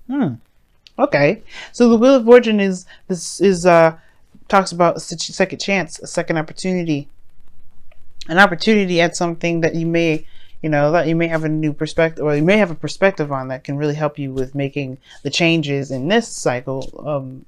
Hmm. Okay. So the Wheel of Fortune is this is talks about a second chance, a second opportunity, an opportunity at something that you may, that you may have a new perspective, or you may have a perspective on that can really help you with making the changes in this cycle.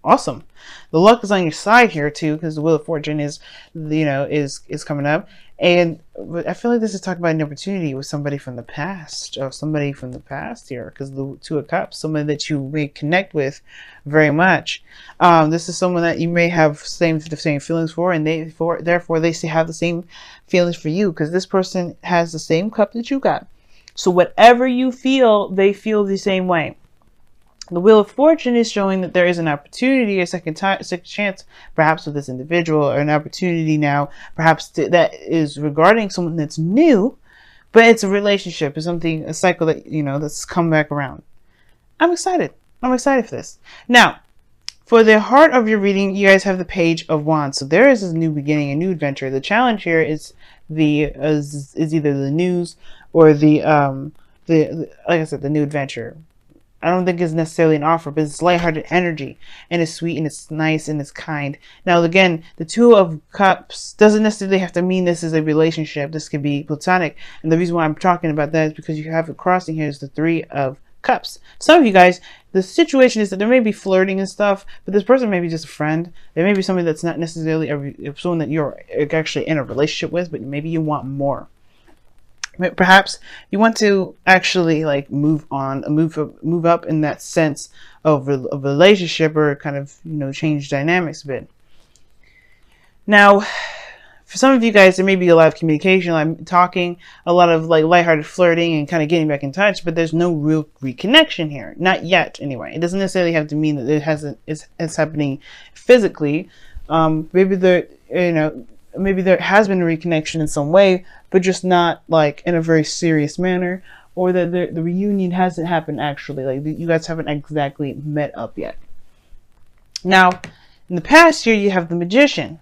Awesome. The luck is on your side here too, because the Wheel of Fortune is coming up, and I feel like this is talking about an opportunity with somebody from the past, or somebody from the past here, because the Two of Cups, somebody that you may connect with very much. This is someone that you may have the same feelings for, and therefore they have the same feelings for you, because this person has the same cup that you got. So whatever you feel, they feel the same way. The Wheel of Fortune is showing that there is an opportunity, a second chance, perhaps with this individual, or an opportunity now, perhaps that is regarding someone that's new, but it's a relationship, it's something, a cycle that, that's come back around. I'm excited. I'm excited for this. Now, for the heart of your reading, you guys have the Page of Wands. So there is a new beginning, a new adventure. The challenge here is is either the news or the like I said, the new adventure. I don't think it's necessarily an offer, but it's lighthearted energy, and it's sweet, and it's nice, and it's kind. Now, again, the Two of Cups doesn't necessarily have to mean this is a relationship. This could be platonic, and the reason why I'm talking about that is because you have it crossing here is the Three of Cups. Some of you guys, the situation is that there may be flirting and stuff, but this person may be just a friend. There may be somebody that's not necessarily someone that you're actually in a relationship with, but maybe you want more. Perhaps you want to actually like move up in that sense of a relationship, or kind of change dynamics a bit. Now, for some of you guys, there may be a lot of communication, like talking, a lot of like lighthearted flirting, and kind of getting back in touch, but there's no real reconnection here, not yet. Anyway, it doesn't necessarily have to mean that it's happening physically. Maybe maybe there has been a reconnection in some way, but just not like in a very serious manner, or that the reunion hasn't happened actually. Like you guys haven't exactly met up yet. Now, in the past year, you have the Magician.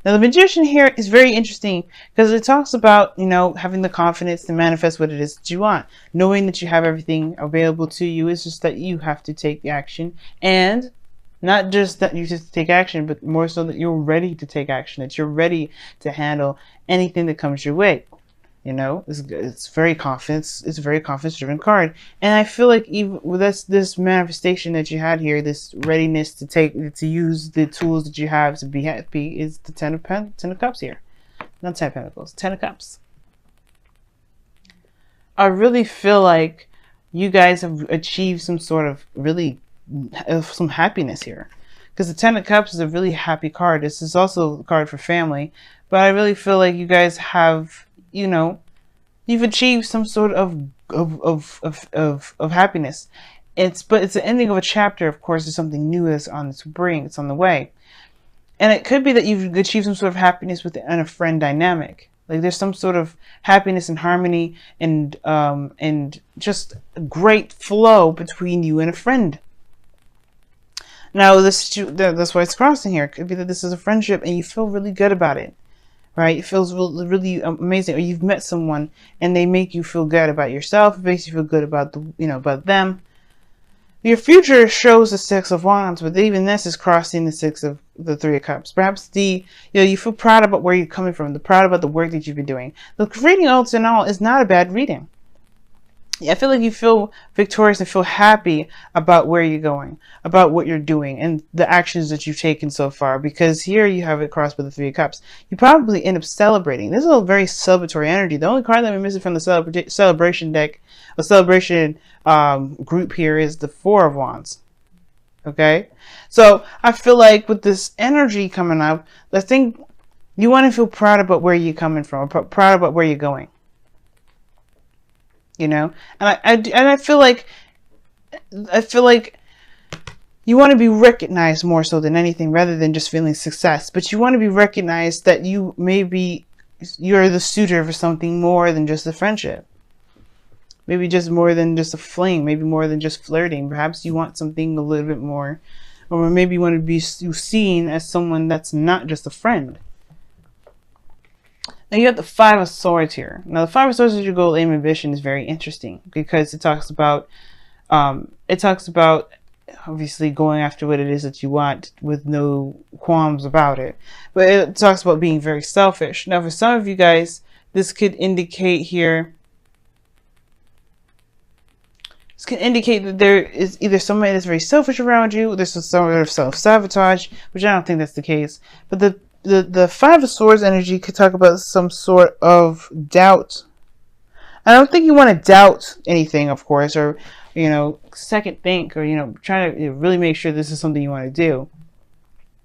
Now, the Magician here is very interesting because it talks about, having the confidence to manifest what it is that you want. Knowing that you have everything available to you. It's just that you have to take the action, and not just that you just take action, but more so that you're ready to take action, that you're ready to handle anything that comes your way. It's very confidence. It's a very confidence-driven card, and I feel like even with this manifestation that you had here, this readiness to use the tools that you have to be happy, is the Ten of Cups here, not 10 of Pentacles, 10 of Cups. I really feel like you guys have achieved some sort of some happiness here, because the Ten of Cups is a really happy card. This is also a card for family, but I really feel like you guys have, you've achieved some sort of happiness. But it's the ending of a chapter. Of course, there's something new that's on its bring. It's on the way, and it could be that you've achieved some sort of happiness within a friend dynamic. Like there's some sort of happiness and harmony, and just a great flow between you and a friend. Now, that's why it's crossing here. It could be that this is a friendship and you feel really good about it, right? It feels really, really amazing. Or you've met someone and they make you feel good about yourself. It makes you feel good about about them. Your future shows the Six of Wands, but even this is crossing the Three of Cups. Perhaps you feel proud about where you're coming from, proud about the work that you've been doing. The reading, all in all, is not a bad reading. I feel like you feel victorious and feel happy about where you're going, about what you're doing, and the actions that you've taken so far, because here you have it crossed with the Three of Cups. You probably end up celebrating. This is a very celebratory energy. The only card that we're missing from the celebration deck, a celebration group here, is the Four of Wands. Okay? So I feel like with this energy coming up, I think you want to feel proud about where you're coming from, proud about where you're going. And I feel like you want to be recognized more so than anything, rather than just feeling success. But you want to be recognized that you're the suitor for something more than just a friendship. Maybe just more than just a fling. Maybe more than just flirting. Perhaps you want something a little bit more, or maybe you want to be seen as someone that's not just a friend. Now you have the Five of Swords here. Now the Five of Swords as your goal, aim, and ambition is very interesting, because it talks about It talks about obviously going after what it is that you want with no qualms about it. But it talks about being very selfish. Now, for some of you guys, this could indicate here. This can indicate that there is either somebody that's very selfish around you, there's some sort of self-sabotage, which I don't think that's the case. But the Five of Swords energy could talk about some sort of doubt. I don't think you want to doubt anything, of course, or, second think, or, try to really make sure this is something you want to do.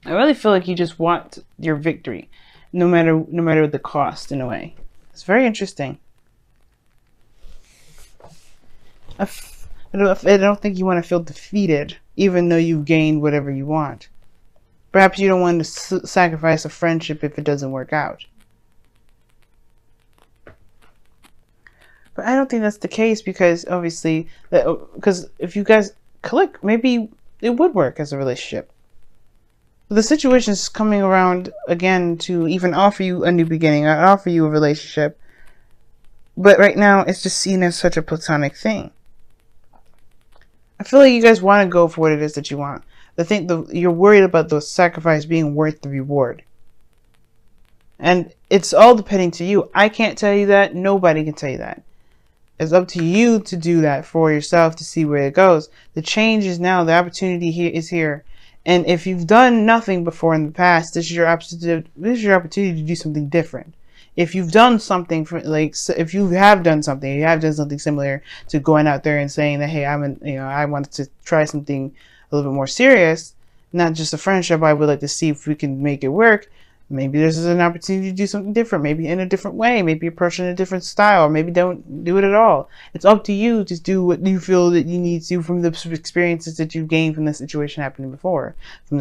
I really feel like you just want your victory, no matter the cost, in a way. It's very interesting. I don't think you want to feel defeated, even though you've gained whatever you want. Perhaps you don't want to sacrifice a friendship if it doesn't work out. But I don't think that's the case, because obviously, because if you guys click, maybe it would work as a relationship. But the situation is coming around again to even offer you a new beginning, or offer you a relationship. But right now, it's just seen as such a platonic thing. I feel like you guys want to go for what it is that you want. You're worried about the sacrifice being worth the reward. And it's all depending to you. I can't tell you that. Nobody can tell you that. It's up to you to do that for yourself, to see where it goes. The change is now. The opportunity is here. And if you've done nothing before in the past, this is your opportunity to do something different. If you've done something if you have done something similar to going out there and saying that, hey, I wanted to try something a little bit more serious, not just a friendship. I would like to see if we can make it work. Maybe this is an opportunity to do something different, maybe in a different way, maybe approach in a different style, or maybe don't do it at all. It's up to you to do what you feel that you need to from the experiences that you've gained from this situation happening before, from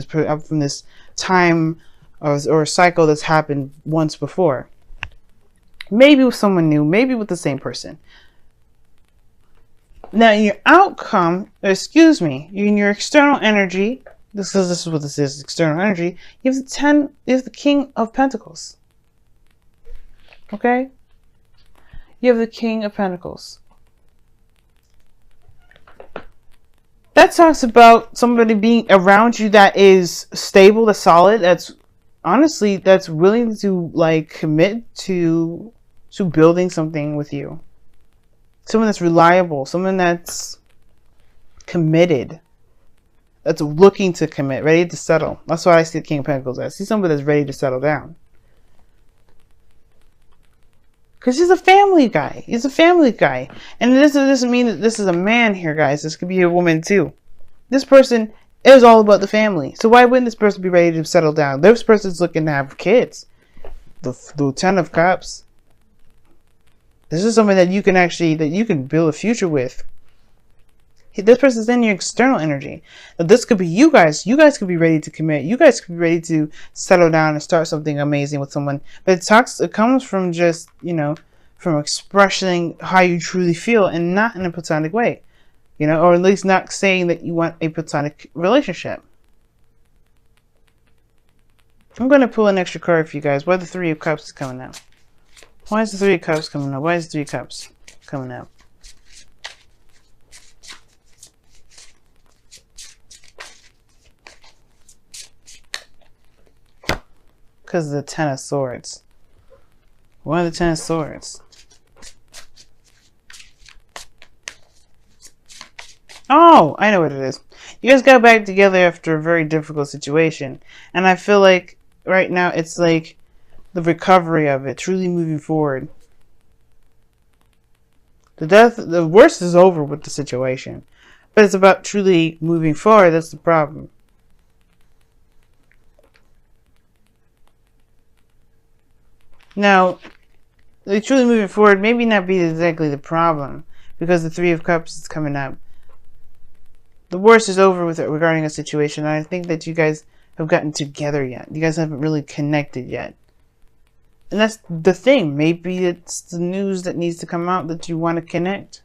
this time or cycle that's happened once before. Maybe with someone new, maybe with the same person. Now, in your outcome, in your external energy, this is what this is, external energy, you have the King of Pentacles. Okay? You have the King of Pentacles. That talks about somebody being around you that is stable, that's solid, that's willing to commit to building something with you. Someone that's reliable, someone that's committed, that's looking to commit, ready to settle. That's why I see the King of Pentacles. I see somebody that's ready to settle down. Because he's a family guy. He's a family guy. And this doesn't mean that this is a man here, guys. This could be a woman too. This person is all about the family. So why wouldn't this person be ready to settle down? This person's looking to have kids. The Ten of Cups. This is something that you can build a future with. This person's in your external energy. Now, this could be you guys. You guys could be ready to commit. You guys could be ready to settle down and start something amazing with someone. But it comes from just, from expressing how you truly feel, and not in a platonic way. Or at least not saying that you want a platonic relationship. I'm going to pull an extra card for you guys. Why the Three of Cups is coming out? Why is the Three of Cups coming out? Why is the Three of Cups coming out? Because of the Ten of Swords. Why the Ten of Swords? Oh, I know what it is. You guys got back together after a very difficult situation. And I feel like right now it's like the recovery of it, truly moving forward. The worst is over with the situation. But it's about truly moving forward. That's the problem. Now, truly moving forward maybe not be exactly the problem, because the Three of Cups is coming up. The worst is over with it regarding a situation. And I think that you guys have gotten together yet. You guys haven't really connected yet. And that's the thing. Maybe it's the news that needs to come out that you want to connect.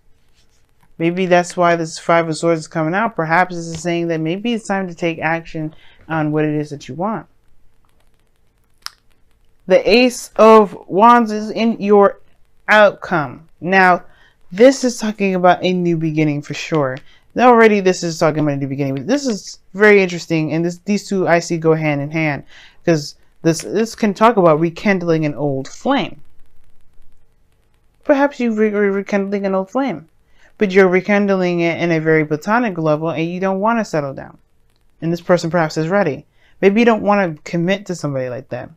Maybe that's why this Five of Swords is coming out. Perhaps this is saying that maybe it's time to take action on what it is that you want. The Ace of Wands is in your outcome. Now, this is talking about a new beginning for sure. already this is talking about in the beginning. This is very interesting, and these two I see go hand in hand, because this can talk about rekindling an old flame. Perhaps you're rekindling an old flame, but you're rekindling it in a very platonic level, and you don't want to settle down. And this person perhaps is ready. Maybe you don't want to commit to somebody like that,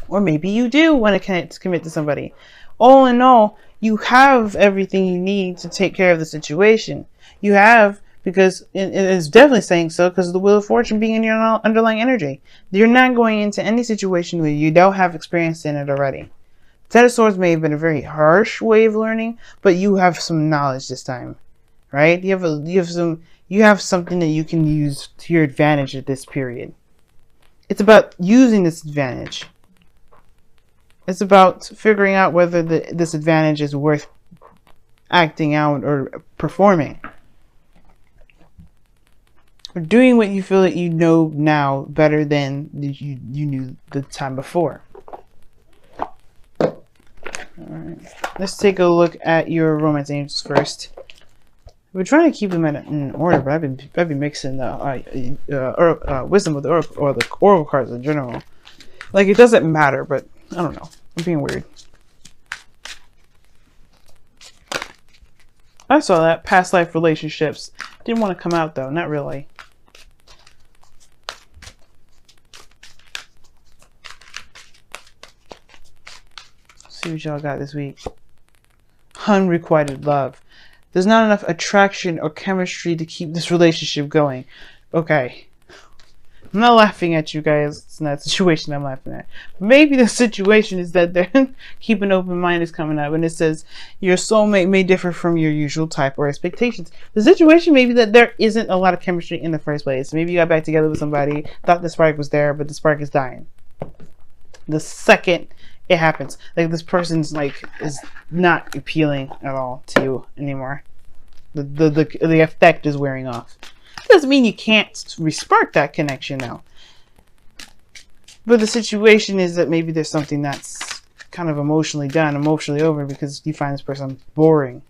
or maybe you do want to commit to somebody. All in all, you have everything you need to take care of the situation. You have, because it is definitely saying so, because of the Wheel of Fortune being in your underlying energy. You're not going into any situation where you don't have experience in it already. Ten of Swords may have been a very harsh way of learning, but you have some knowledge this time, right? You have something that you can use to your advantage at this period. It's about using this advantage. It's about figuring out whether this advantage is worth acting out or performing. Or doing what you feel that you know now better than you knew the time before. Alright, let's take a look at your romance angels first. We're trying to keep them in order, but I've been mixing the wisdom with the oracle cards in general. Like, it doesn't matter, but I don't know. I'm being weird. I saw that. Past life relationships. Didn't want to come out, though. Not really. Let's see what y'all got this week. Unrequited love. There's not enough attraction or chemistry to keep this relationship going. Okay. I'm not laughing at you guys. It's not a situation I'm laughing at. Maybe the situation is that they're keep an open mind is coming up, and it says your soulmate may differ from your usual type or expectations. The situation may be that there isn't a lot of chemistry in the first place. Maybe you got back together with somebody, thought the spark was there, but the spark is dying. The second it happens, like, this person's like is not appealing at all to you anymore. The effect is wearing off. Doesn't mean you can't respark that connection now. But the situation is that maybe there's something that's kind of emotionally done, emotionally over, because you find this person boring.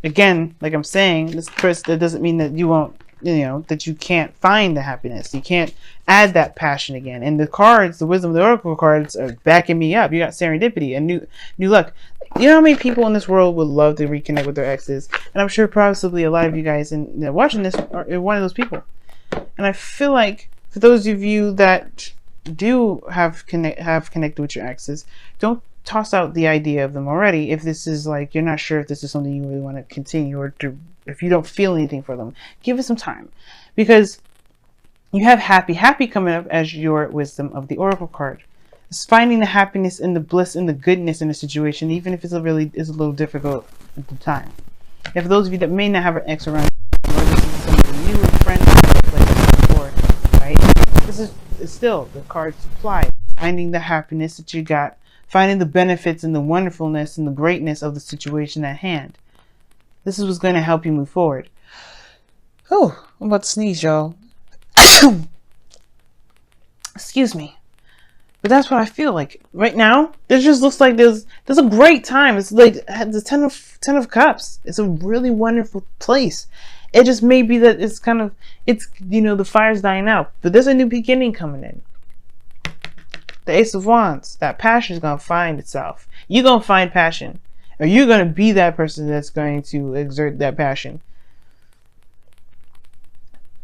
Again, like I'm saying, this person, that doesn't mean that you won't, that you can't find the happiness. You can't add that passion again. And the cards, the wisdom of the oracle cards, are backing me up. You got serendipity and new luck. You know how many people in this world would love to reconnect with their exes? And I'm sure possibly a lot of you guys watching this are one of those people. And I feel like for those of you that do have connected with your exes, don't toss out the idea of them already if this is like, you're not sure if this is something you really want to continue, or if you don't feel anything for them. Give it some time, because you have happy coming up as your wisdom of the oracle card. It's finding the happiness and the bliss and the goodness in a situation, even if it's a little difficult at the time. And for those of you that may not have an ex around, or this is something new, friend, like before, right? This is still the card supply. Finding the happiness that you got, finding the benefits and the wonderfulness and the greatness of the situation at hand. This is what's going to help you move forward. Oh, I'm about to sneeze, y'all. Excuse me. But that's what I feel like right now. It just looks like there's a great time. It's like the ten of cups. It's a really wonderful place. It just may be that it's the fire's dying out, but there's a new beginning coming in. The Ace of Wands. That passion is gonna find itself. You're gonna find passion, or you're gonna be that person that's going to exert that passion.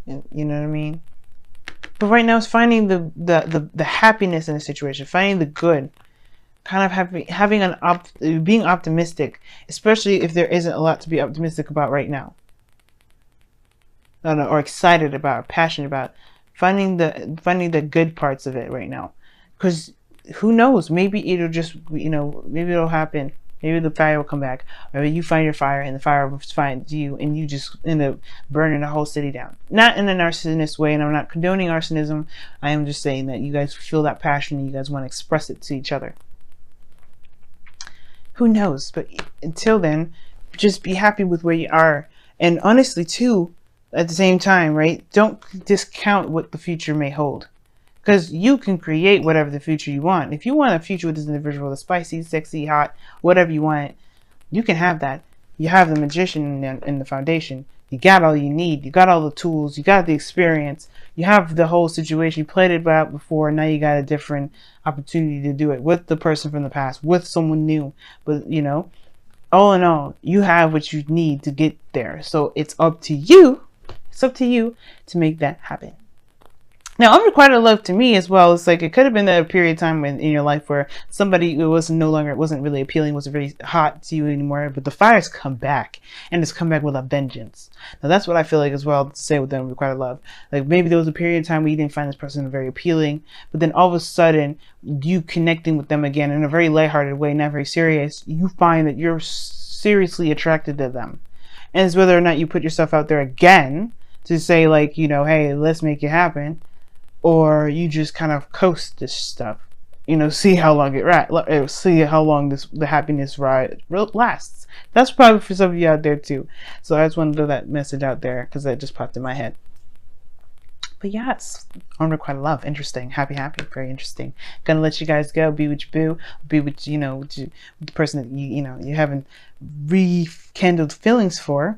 You know what I mean? But right now, it's finding the happiness in the situation, finding the good, kind of being optimistic, especially if there isn't a lot to be optimistic about right now, or excited about, or passionate about. Finding the good parts of it right now, because who knows? Maybe it'll just maybe it'll happen. Maybe the fire will come back, or you find your fire and the fire will find you, and you just end up burning the whole city down. Not in a narcissistic way, and I'm not condoning arsonism. I am just saying that you guys feel that passion and you guys want to express it to each other. Who knows? But until then, just be happy with where you are. And honestly, too, at the same time, right? Don't discount what the future may hold. Because you can create whatever the future you want. If you want a future with this individual that's spicy, sexy, hot, whatever you want, you can have that. you have the magician in the foundation. You got all you need. You got all the tools. You got the experience. You have the whole situation. You played it out before. Now you got a different opportunity to do it with the person from the past, with someone new. But, you know, all in all, you have what you need to get there. So it's up to you. It's up to you to make that happen. Now, unrequited love to me as well, it's like it could have been a period of time in your life where somebody who wasn't really appealing, wasn't really hot to you anymore, but the fire's come back, and it's come back with a vengeance. Now, that's what I feel like as well to say with unrequited love. Like maybe there was a period of time where you didn't find this person very appealing, but then all of a sudden, you connecting with them again in a very lighthearted way, not very serious, you find that you're seriously attracted to them. And it's whether or not you put yourself out there again to say like, you know, hey, let's make it happen. Or you just kind of coast this stuff, you know, see how long see how long the happiness ride lasts. That's probably for some of you out there too. So I just wanted to throw that message out there because that just popped in my head. But yes, unrequited love, interesting, happy, very interesting. Gonna let you guys go, be with your boo, be with, you know, with the person that you haven't rekindled feelings for.